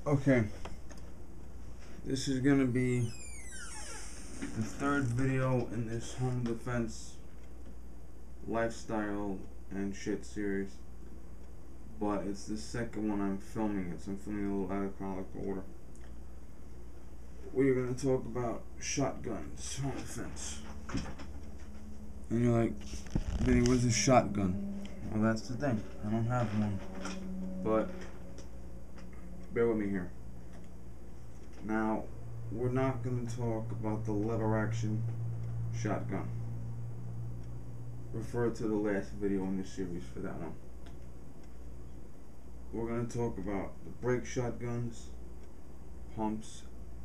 Okay, this is gonna be the third video in this home defense lifestyle and shit series, but it's the second one I'm filming it, so I'm filming a little out of chronological order. We're gonna talk about shotguns, home defense. And you're like, Vinny, where's a shotgun? Well, that's the thing, I don't have one, but bear with me here. Now, we're not going to talk about the lever action shotgun. Refer to the last video in this series for that one. We're going to talk about the brake shotguns, pumps,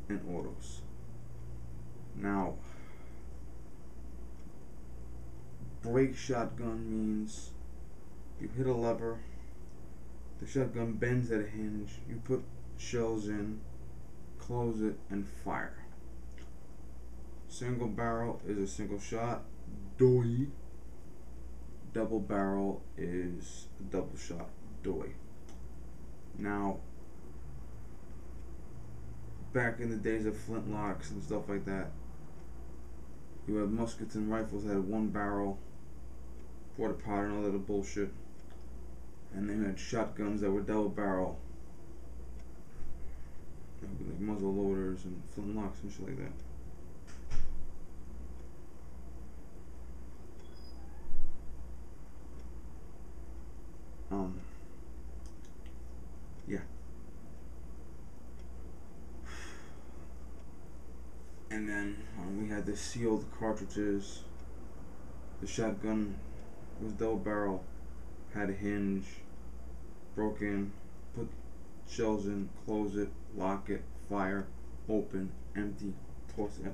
and autos. Now, brake shotgun means you hit a lever, the shotgun bends at a hinge, you put shells in, close it, and fire. Single barrel is a single shot, doy. Double barrel is a double shot, doy. Now, back in the days of flintlocks and stuff like that, you had muskets and rifles that had one barrel, quarter powder, and all that bullshit. And then you had shotguns that were double barrel, like muzzle loaders and flintlocks and shit like that. Yeah. And then we had the sealed cartridges. The shotgun was double barrel, had a hinge, broke in, put shells in, close it, lock it, fire, open, empty, toss it,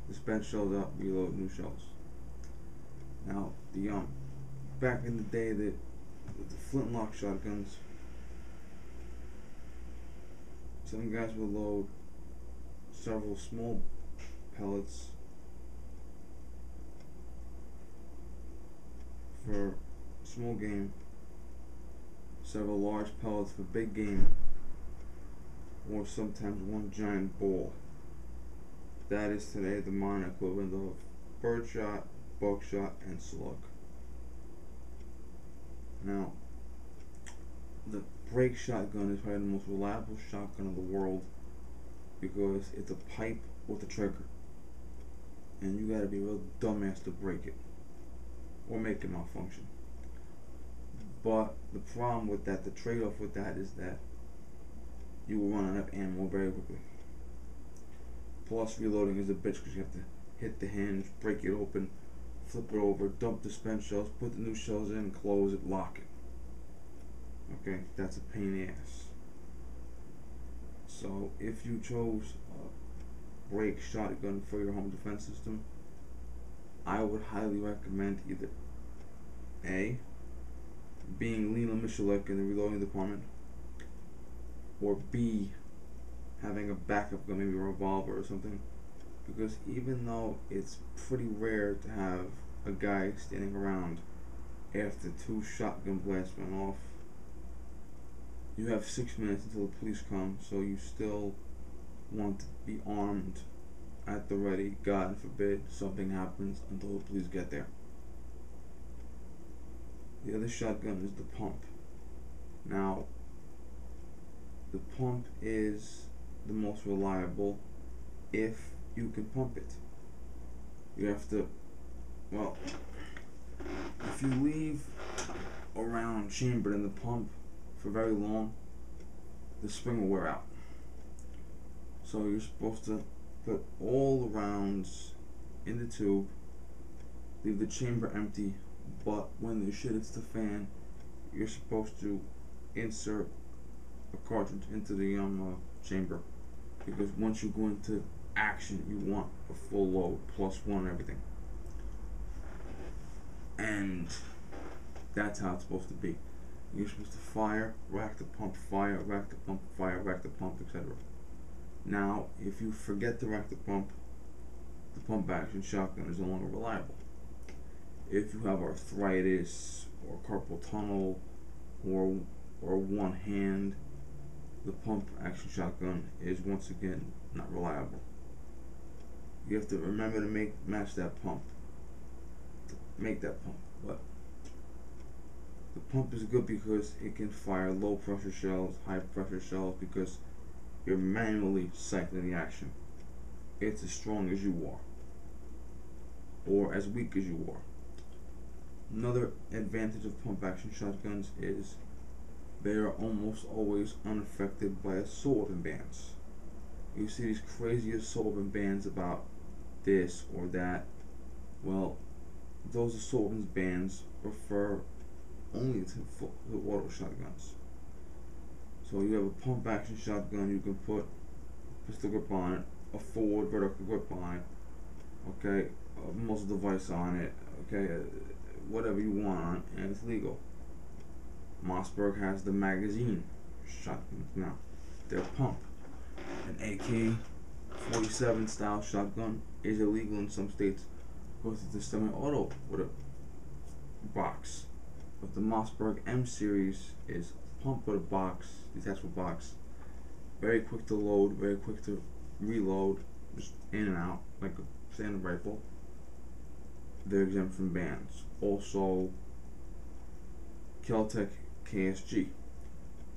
dispense shells out, reload new shells. Now the back in the day, the flintlock shotguns, some guys would load several small pellets for small game, several large pellets for big game, or sometimes one giant ball. That is today the modern equivalent of birdshot, buckshot, and slug. Now, the brake shotgun is probably the most reliable shotgun in the world because it's a pipe with a trigger, and you gotta be a real dumbass to break it or make it malfunction. But the problem with that, the trade-off with that, is that you will run out of ammo very quickly. Plus, reloading is a bitch because you have to hit the hinge, break it open, flip it over, dump the spent shells, put the new shells in, close it, lock it. Okay, that's a pain in the ass. So, if you chose a brake shotgun for your home defense system, I would highly recommend either A, being Lena Michalek in the reloading department, or B, having a backup gun, maybe a revolver or something, because even though it's pretty rare to have a guy standing around after 2 shotgun blasts went off, you have 6 minutes until the police come, so you still want to be armed at the ready. God forbid something happens until the police get there. The other shotgun is the pump. Now, the pump is the most reliable if you can pump it. You have to, well, if you leave a round chambered in the pump for very long, the spring will wear out. So you're supposed to put all the rounds in the tube, leave the chamber empty, but when the shit hits the fan, you're supposed to insert a cartridge into the chamber, because once you go into action, you want a full load plus one and everything, and that's how it's supposed to be. You're supposed to fire, rack the pump, fire, rack the pump, fire, rack the pump, etc. Now, if you forget to rack the pump action shotgun is no longer reliable. If you have arthritis or carpal tunnel or one hand, the pump action shotgun is once again not reliable. You have to remember to match that pump. Make that pump. But the pump is good because it can fire low pressure shells, high pressure shells, because you're manually cycling the action. It's as strong as you are, or as weak as you are. Another advantage of pump action shotguns is they are almost always unaffected by assault weapon bans. You see these crazy assault weapon bans about this or that. Well, those assault weapons bans refer only to auto shotguns. So you have a pump action shotgun, you can put a pistol grip on it, a forward vertical grip on it, okay, a muzzle device on it, okay, whatever you want, and it's legal. Mossberg has the magazine shotguns now. They're pump. An AK-47 style shotgun is illegal in some states because it's a semi-auto with a box. But the Mossberg M series is pump with a box, detachable box. Very quick to load, very quick to reload, just in and out like a standard rifle. They're exempt from bans. Also, Kel-Tec KSG,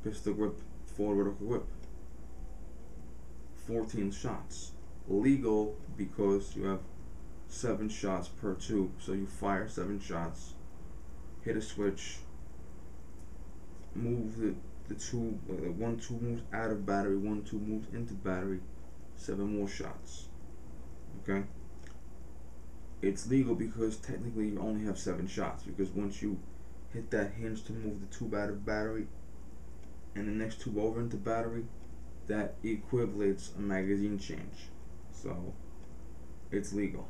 pistol grip, forward vertical grip, 14 shots. Legal because you have 7 shots per tube, so you fire 7 shots, hit a switch, move the tube, one tube moves out of battery, one tube moves into battery, 7 more shots. Okay? It's legal because technically you only have 7 shots, because once you hit that hinge to move the tube out of battery and the next tube over into battery, that equivalates a magazine change. So it's legal.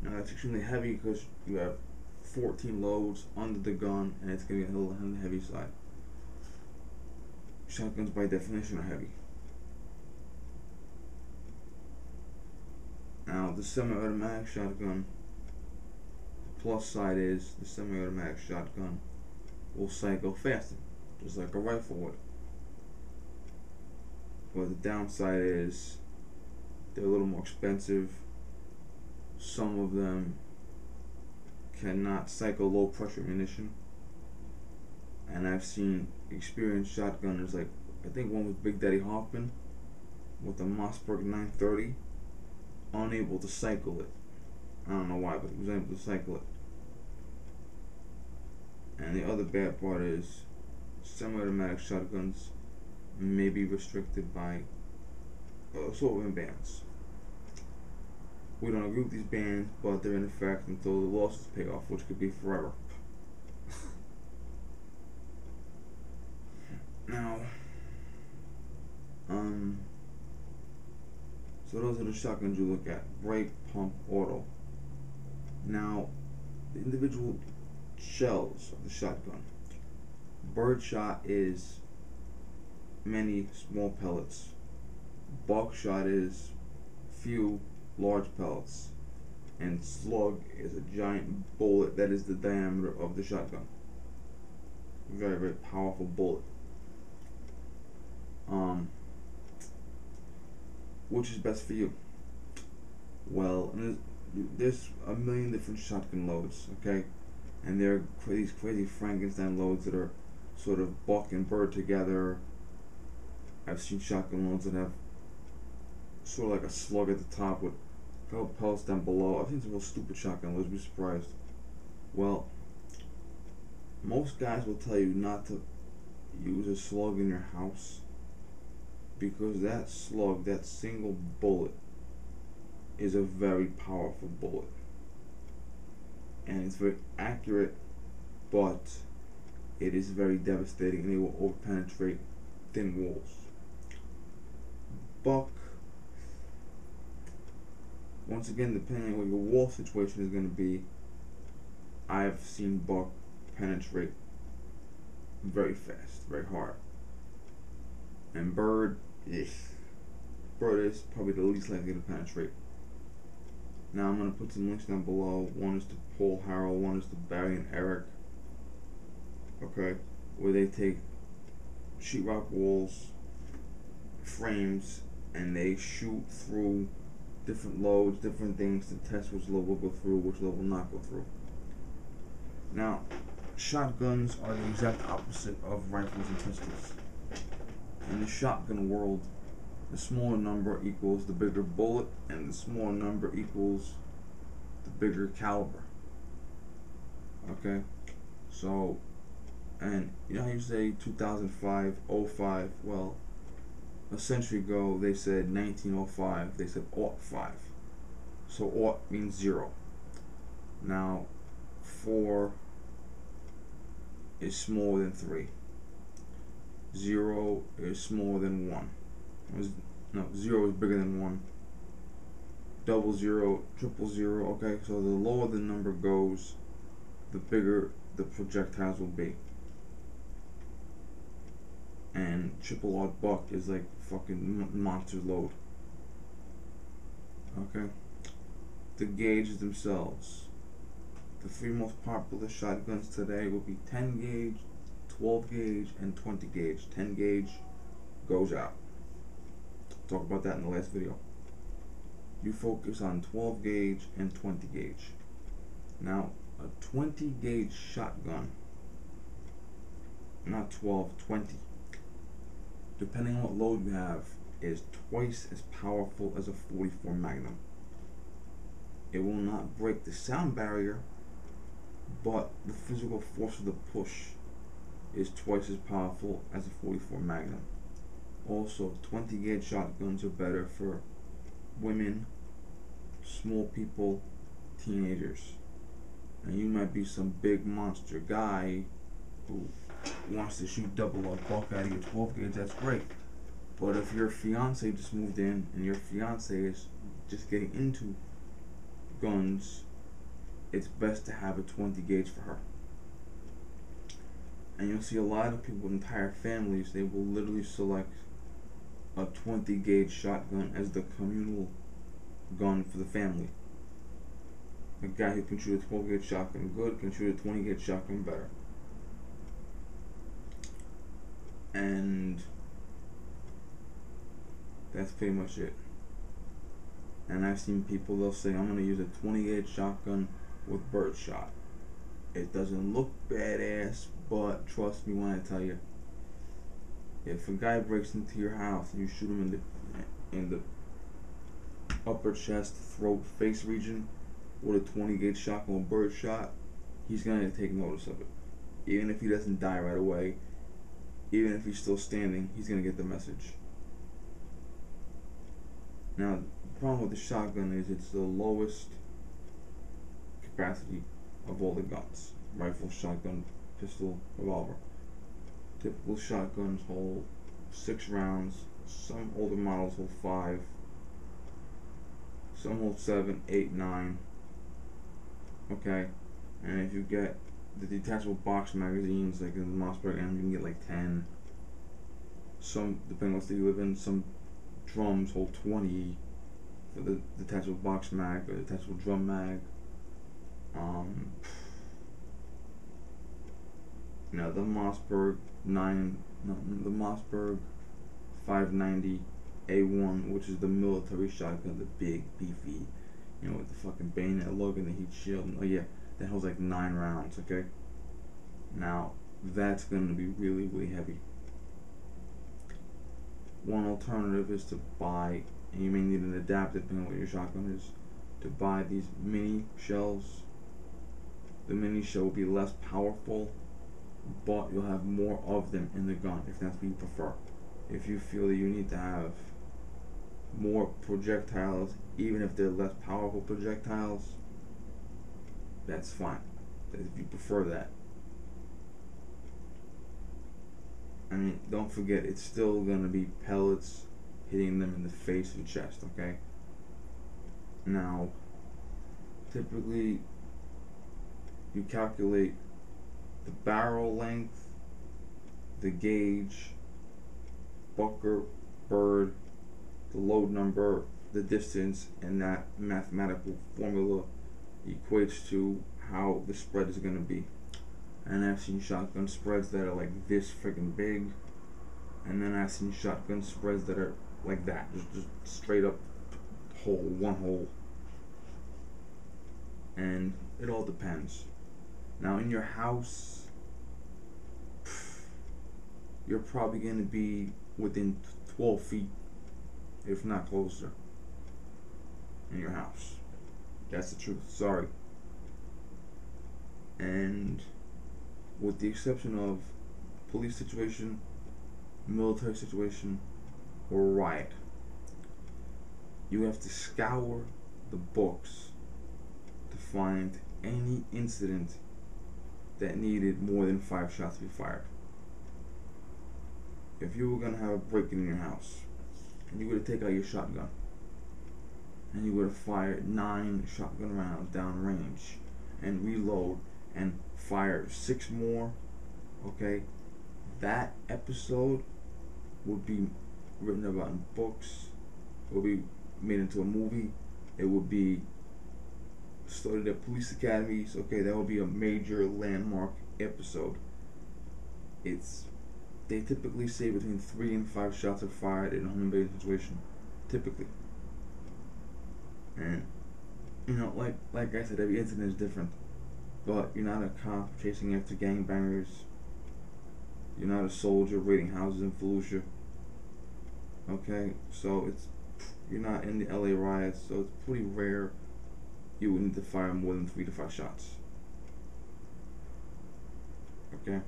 Now it's extremely heavy because you have 14 loads under the gun, and it's going to be a little on the heavy side. Shotguns by definition are heavy. Now the semi-automatic shotgun, the plus side is the semi-automatic shotgun will cycle faster, just like a rifle would. But the downside is they're a little more expensive. Some of them cannot cycle low pressure ammunition, and I've seen experienced shotgunners, like I think one was Big Daddy Hoffman with the Mossberg 930, unable to cycle it. I don't know why, but he was able to cycle it. And the other bad part is semi-automatic shotguns may be restricted by assault weapon bans. We don't agree with these bans, but they're in effect until the losses pay off, which could be forever. Now, so those are the shotguns you look at: brake, pump, auto. Now, the individual shells of the shotgun. Birdshot is many small pellets. Buckshot is few large pellets, and slug is a giant bullet that is the diameter of the shotgun. Very, very powerful bullet. Which is best for you? Well, there's a million different shotgun loads, okay? And they're these crazy Frankenstein loads that are sort of buck and bird together. I've seen shotgun loads that have sort of like a slug at the top with pellets down below. I've seen some real stupid shotgun loads, you'd be surprised. Well, most guys will tell you not to use a slug in your house, because that slug, that single bullet, is a very powerful bullet. And it's very accurate, but it is very devastating, and it will over-penetrate thin walls. Buck, once again, depending on what your wall situation is going to be, I've seen buck penetrate very fast, very hard. And bird is probably the least likely to penetrate. Now I'm going to put some links down below. One is to Paul Harrell, one is to Barry and Eric, okay, where they take sheetrock walls frames, and they shoot through different loads, different things to test which load will go through, which load will not go through. Now, shotguns are the exact opposite of rifles and pistols. In the shotgun world, the smaller number equals the bigger bullet, and the smaller number equals the bigger caliber. Okay? So, and you know how you say 2005, 05? Well, a century ago they said 1905, they said 05. So 0 means 0. Now, 4 is smaller than 3. 0 is smaller than 1. No, 0 is bigger than 1. Double 0, triple 0. Okay, so the lower the number goes, the bigger the projectiles will be. And triple odd buck is like fucking monster load. Okay, the gauges themselves. The 3 most popular shotguns today will be 10 gauge, 12 gauge, and 20 gauge. 10 gauge goes out. Talk about that in the last video. You focus on 12 gauge and 20 gauge. Now, a 20 gauge shotgun, not 12, 20, depending on what load you have, is twice as powerful as a 44 Magnum. It will not break the sound barrier, but the physical force of the push is twice as powerful as a 44 Magnum. Also, 20 gauge shotguns are better for women, small people, teenagers. And you might be some big monster guy who wants to shoot double or buck out of your 12 gauge, that's great. But if your fiance just moved in and your fiance is just getting into guns, it's best to have a 20 gauge for her. And you'll see a lot of people, entire families, they will literally select a 20 gauge shotgun as the communal gun for the family. A guy who can shoot a 12 gauge shotgun good can shoot a 20 gauge shotgun better. And that's pretty much it. And I've seen people, they'll say, I'm going to use a 20 gauge shotgun with birdshot. It doesn't look badass, but trust me when I tell you, if a guy breaks into your house and you shoot him in the upper chest, throat, face region with a 20 gauge shotgun with birdshot, he's going to take notice of it. Even if he doesn't die right away, even if he's still standing, he's going to get the message. Now, the problem with the shotgun is it's the lowest capacity of all the guns. Rifle, shotgun, pistol, revolver. Typical shotguns hold 6 rounds. Some older models hold 5. Some hold 7, 8, 9. Okay, and if you get the detachable box magazines, like in the Mossberg M, you can get like 10. Some, depending on what state you live in, some drums hold 20 for the detachable box mag or detachable drum mag. Now the Mossberg 590 A1, which is the military shotgun, the big beefy, you know, with the fucking bayonet lug and the heat shield. Oh yeah, that holds like 9 rounds. Okay. Now that's gonna be really, really heavy. One alternative is to buy, and you may need an adapter depending on what your shotgun is, to buy these mini shells. The mini shell will be less powerful, but you'll have more of them in the gun if that's what you prefer. If you feel that you need to have more projectiles, even if they're less powerful projectiles, that's fine. If you prefer that. I mean, don't forget, it's still gonna be pellets hitting them in the face and chest, okay? Now, typically, you calculate the barrel length, the gauge, bucker, bird, the load number, the distance, and that mathematical formula equates to how the spread is going to be. And I've seen shotgun spreads that are like this freaking big, And then I've seen shotgun spreads that are like that, just straight up hole, one hole. And it all depends. Now in your house, you're probably going to be within 12 feet, if not closer, in your house. That's the truth. Sorry. And with the exception of police situation, military situation, or riot, you have to scour the books to find any incident that needed more than 5 shots to be fired. If you were going to have a break-in in your house, and you were to take out your shotgun, and you would have fired 9 shotgun rounds down range, and reload, and fire 6 more, okay, that episode would be written about in books, it would be made into a movie, it would be studied at police academies, okay, that would be a major landmark episode. They typically say between 3 and 5 shots are fired in a home invasion situation, typically. And like I said, every incident is different. But you're not a cop chasing after gangbangers. You're not a soldier raiding houses in Fallujah. Okay, so you're not in the LA riots, so it's pretty rare you would need to fire more than 3 to 5 shots. Okay.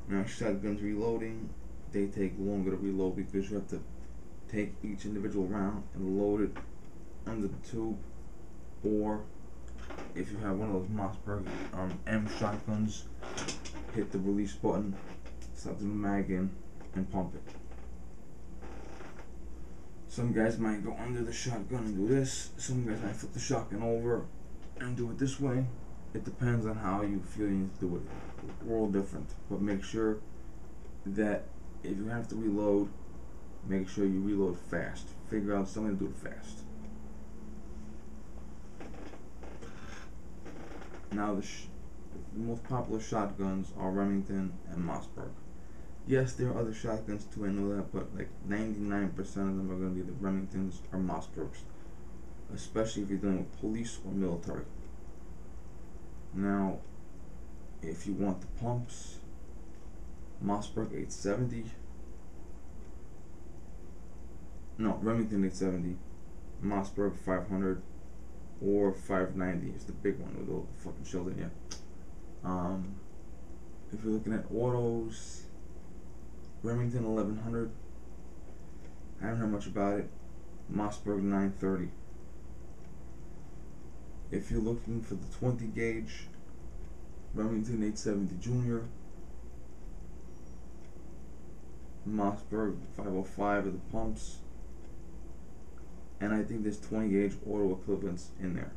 Now shotguns reloading, they take longer to reload because you have to take each individual round and load it under the tube, or if you have one of those Mossberg M shotguns, hit the release button, slap the mag in, and pump it. Some guys might go under the shotgun and do this. Some guys might flip the shotgun over and do it this way. It depends on how you feel you need to do it. We're all different, but make sure that if you have to reload, make sure you reload fast. Figure out something to do it fast. Now the most popular shotguns are Remington and Mossberg. Yes, there are other shotguns too, I know that, but like 99% of them are going to be the Remingtons or Mossbergs, especially if you're dealing with police or military. Now, if you want the pumps, Mossberg 870, no, Remington 870, Mossberg 500, or 590 is the big one with all the fucking shells in here. If you're looking at autos, Remington 1100, I haven't heard much about it. Mossberg 930. If you're looking for the 20 gauge, Remington 870 Junior, Mossberg 505 are the pumps, and I think there's 20 gauge auto equivalents in there.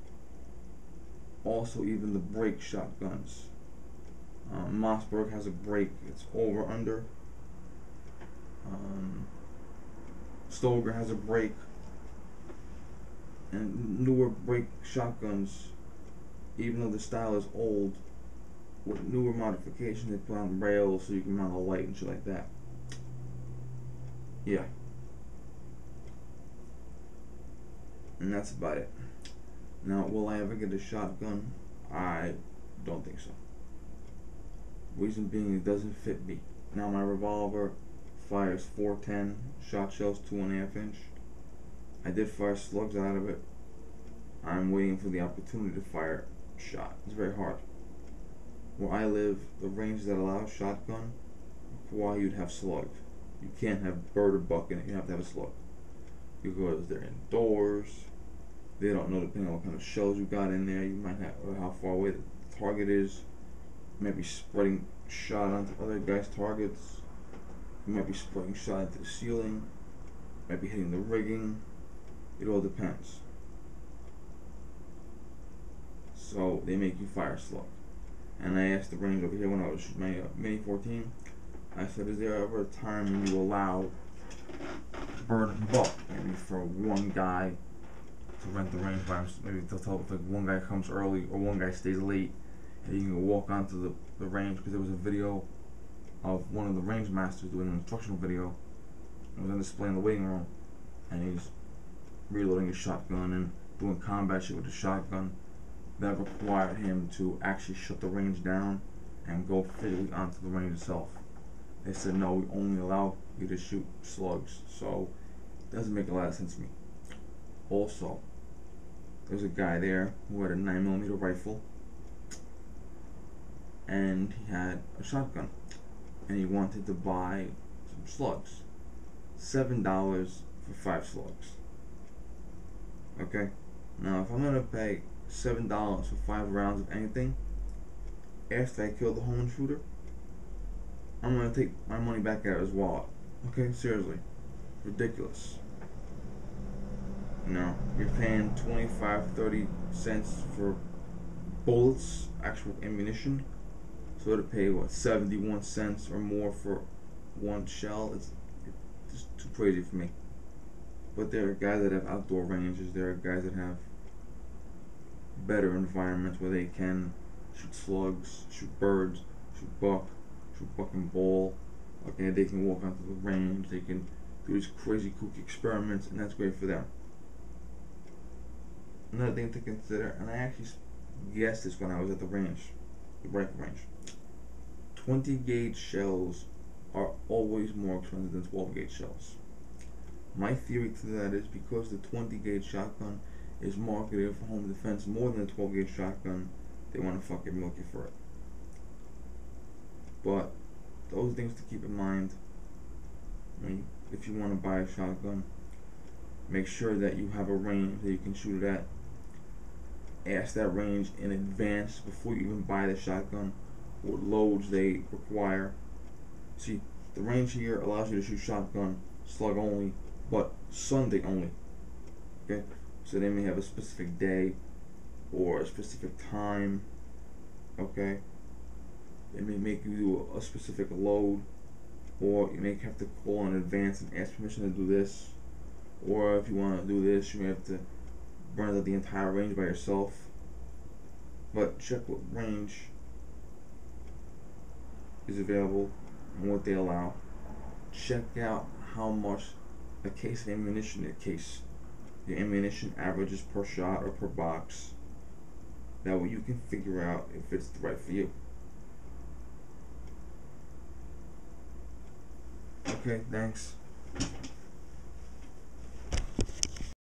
Also, even the brake shotguns. Mossberg has a brake, it's over under. Stoeger has a brake, and newer brake shotguns, even though the style is old, with newer modifications, they put on rails so you can mount a light and shit like that. Yeah. And that's about it. Now, will I ever get a shotgun? I don't think so. Reason being, it doesn't fit me. Now, my revolver fires 410 shot shells, 2.5 inch. I did fire slugs out of it. I'm waiting for the opportunity to fire a shot. It's very hard. Where I live, the range that allows shotgun require you to have slug. You can't have bird or buck in it. You have to have a slug because they're indoors. They don't know, depending on what kind of shells you got in there. You might have, or how far away the target is. You might be spreading shot onto other guys' targets. You might be spreading shot into the ceiling. You might be hitting the rigging. It all depends. So they make you fire slug. And I asked the range over here when I was shooting my Mini 14. I said, is there ever a time when you allow bird and buck, maybe for one guy to rent the range by himself? Maybe they'll tell if like one guy comes early or one guy stays late, and you can walk onto the range, because there was a video of one of the range masters doing an instructional video. It was on display in the waiting room, and he's reloading his shotgun and doing combat shit with the shotgun that required him to actually shut the range down and go physically onto the range itself. They said, no, we only allow you to shoot slugs, so it doesn't make a lot of sense to me. Also, there's a guy there who had a 9mm rifle, and he had a shotgun, and he wanted to buy some slugs. $7 for 5 slugs. Okay? Now, if I'm gonna pay $7 for 5 rounds of anything, after I kill the home intruder, I'm gonna take my money back out of his wallet. Okay? Seriously. Ridiculous. No, you're paying 25-30 cents for bullets, actual ammunition. So to pay what, 71 cents or more for one shell, it's just too crazy for me. But there are guys that have outdoor ranges, there are guys that have better environments where they can shoot slugs, shoot birds, shoot buck and ball. Okay, they can walk onto the range, they can do these crazy kooky experiments, and that's great for them. Another thing to consider, and I actually guessed this when I was at the range, the rifle range. 20 gauge shells are always more expensive than 12 gauge shells. My theory to that is because the 20 gauge shotgun is marketed for home defense more than the 12 gauge shotgun, they want to fucking milk you for it. But those things to keep in mind. I mean, if you want to buy a shotgun, make sure that you have a range that you can shoot it at. Ask that range in advance before you even buy the shotgun what loads they require. See, the range here allows you to shoot shotgun, slug only, but Sunday only. Okay? So they may have a specific day or a specific time. Okay? They may make you do a specific load, or you may have to call in advance and ask permission to do this. Or if you want to do this, you may have to run out the entire range by yourself. But check what range is available and what they allow. Check out how much a case of ammunition, the ammunition averages per shot or per box. That way you can figure out if it's right for you. Okay, thanks.